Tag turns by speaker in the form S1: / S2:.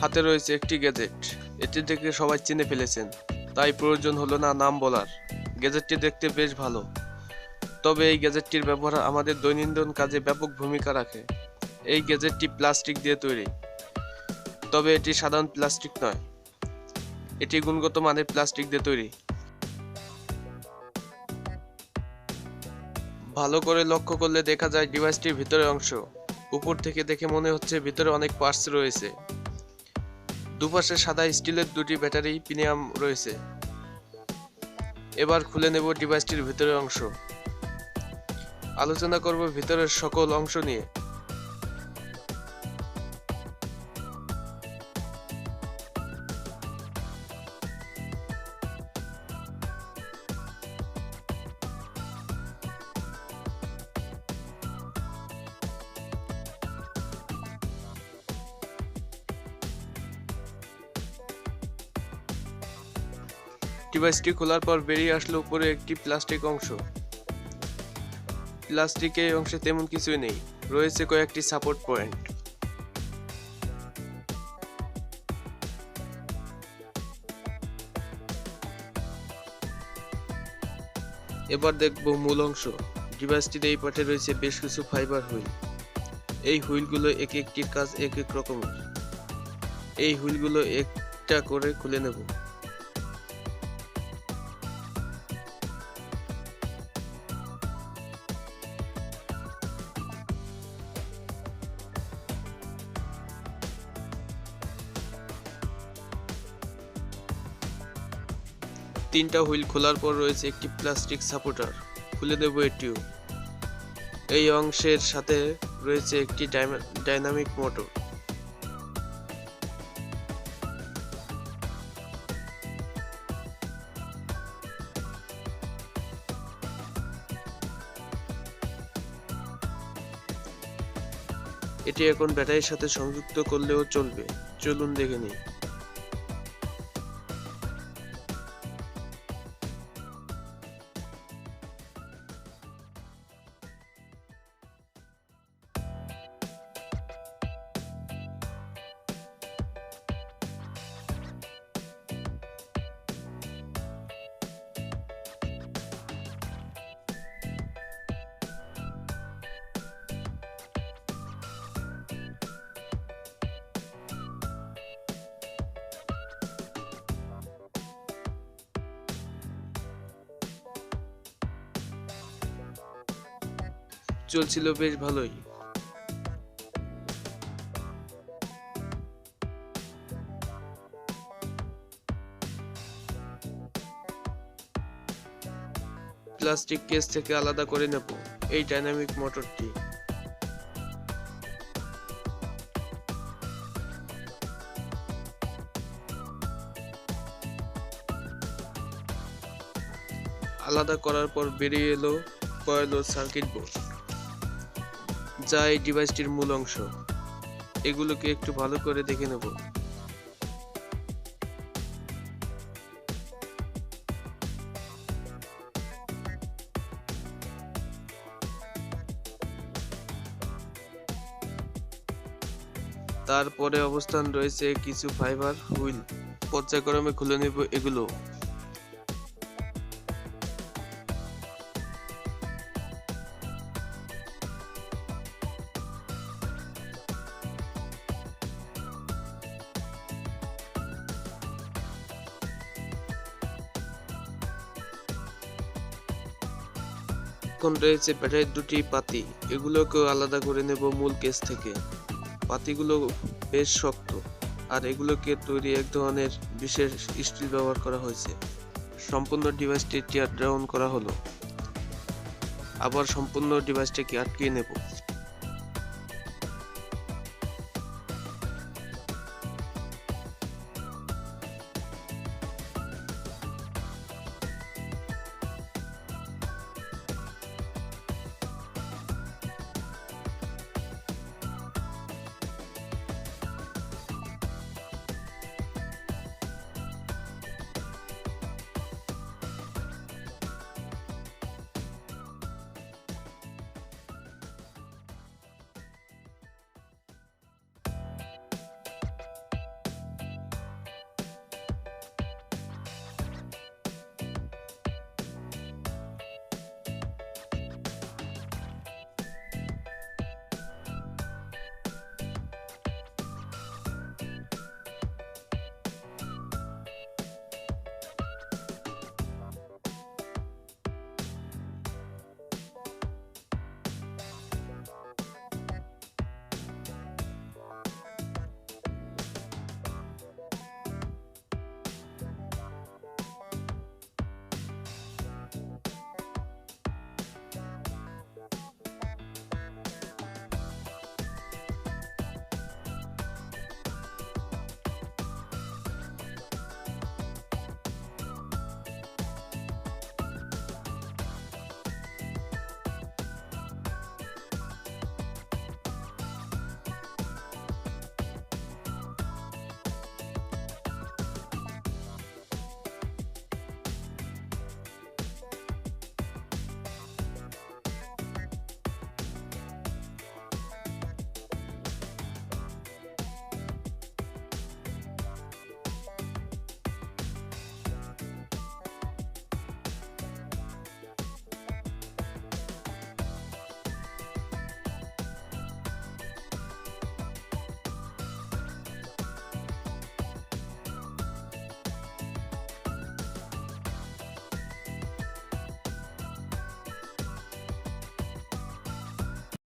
S1: হাতে রয়েছে একটি গ্যাজেট। এটি দেখে সবাই চিনে ফেলেছেন, তাই প্রয়োজন হলো না নাম বলার। গ্যাজেটটি দেখতে বেশ ভালো, তবে এই গ্যাজেটটির ব্যবহার আমাদের দৈনন্দিন কাজে ব্যাপক ভূমিকা রাখে। এই গ্যাজেটটি প্লাস্টিক দিয়ে তৈরি, তবে এটি সাধারণ প্লাস্টিক নয়, এটি গুণগত মানের প্লাস্টিক দিয়ে তৈরি। ভালো করে লক্ষ্য করলে দেখা যায় ডিভাইসটির ভিতরের অংশ। উপর থেকে দেখে মনে হচ্ছে ভিতরে অনেক পার্টস রয়েছে। দুপাশে সাদা স্টিলের দুটি ব্যাটারি প্রিমিয়াম রয়েছে। এবার খুলে নেব ডিভাইসটির ভিতরের অংশ। আলোচনা করব ভিতরের সকল অংশ নিয়ে। ডিভাইসটি খোলার পর বেরিয়ে আসলো উপরে একটি প্লাস্টিক অংশ। প্লাস্টিকের অংশে তেমন কিছুই নেই, রয়েছে কয়েকটি সাপোর্ট পয়েন্ট। এবার দেখব মূল অংশ। ডিভাইসটির এই পার্টে রয়েছে বেশ কিছু ফাইবার হুইল। এই হুইলগুলো এক একটির কাজ এক এক রকমের। এই হুইলগুলো একটা করে খুলে নেব। তিনটা হুইল খোলার পর রয়েছে একটি প্লাস্টিক সাপোর্টার, খুলে দেব এটিও। এই অংশের সাথে রয়েছে একটি ডাইনামিক মোটর। এটি এখন ব্যাটারির সাথে সংযুক্ত করলেও চলবে, চলুন দেখে নিই। চলছিল বেশ ভালোই। প্লাস্টিক কেস থেকে আলাদা করে নেব এই ডাইনামিক মোটরটি। আলাদা করার পর বেরিয়ে এলো কয়েল ও সার্কিট বোর্ড, যা এই ডিভাইসটির মূল অংশ। এগুলোকে একটু ভালো করে দেখে নেব। তারপরে অবস্থান রয়েছে কিছু ফাইবার হুইল, পর্যায়ক্রমে খুলে নেব এগুলো। এখন রয়েছে ব্যাটারির দুটি পাতি, এগুলোকেও আলাদা করে নেব মূল কেস থেকে। পাতিগুলো বেশ শক্ত, আর এগুলোকে তৈরি এক ধরনের বিশেষ স্টিল ব্যবহার করা হয়েছে। সম্পূর্ণ ডিভাইসটি টিয়ার ডাউন করা হলো। আবার সম্পূর্ণ ডিভাইসটাকে আটকিয়ে নেব।